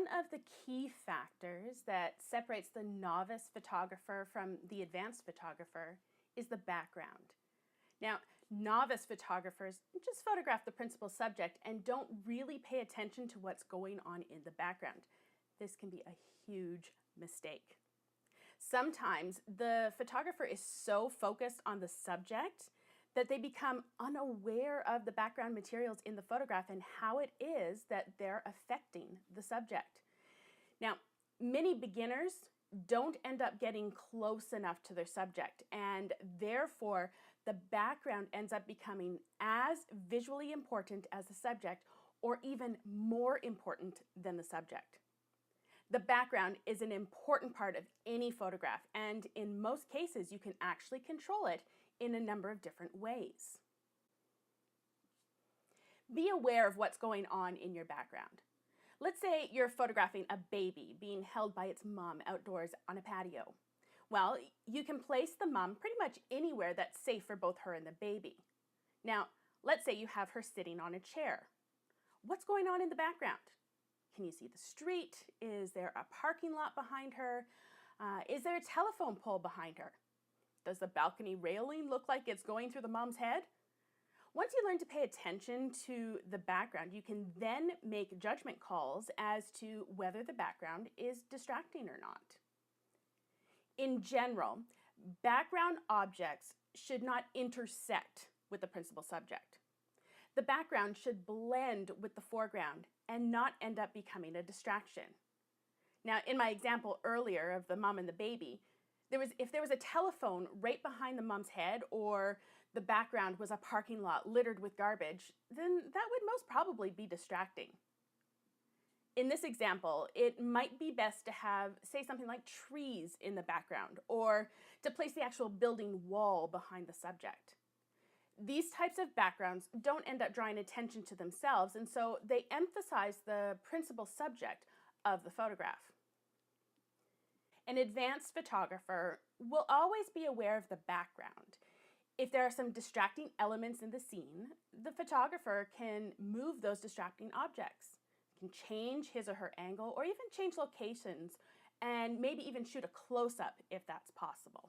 One of the key factors that separates the novice photographer from the advanced photographer is the background. Now, novice photographers just photograph the principal subject and don't really pay attention to what's going on in the background. This can be a huge mistake. Sometimes the photographer is so focused on the subject that they become unaware of the background materials in the photograph and how it is that they're affecting the subject. Now, many beginners don't end up getting close enough to their subject, and therefore the background ends up becoming as visually important as the subject, or even more important than the subject. The background is an important part of any photograph, and in most cases you can actually control it in a number of different ways. Be aware of what's going on in your background. Let's say you're photographing a baby being held by its mom outdoors on a patio. Well, you can place the mom pretty much anywhere that's safe for both her and the baby. Now, let's say you have her sitting on a chair. What's going on in the background? Can you see the street? Is there a parking lot behind her? Is there a telephone pole behind her? Does the balcony railing look like it's going through the mom's head? Once you learn to pay attention to the background, you can then make judgment calls as to whether the background is distracting or not. In general, background objects should not intersect with the principal subject. The background should blend with the foreground and not end up becoming a distraction. Now, in my example earlier of the mom and the baby, if there was a telephone right behind the mom's head, or the background was a parking lot littered with garbage, then that would most probably be distracting. In this example, it might be best to have, say, something like trees in the background, or to place the actual building wall behind the subject. These types of backgrounds don't end up drawing attention to themselves, and so they emphasize the principal subject of the photograph. An advanced photographer will always be aware of the background. If there are some distracting elements in the scene, the photographer can move those distracting objects, can change his or her angle, or even change locations, and maybe even shoot a close-up if that's possible.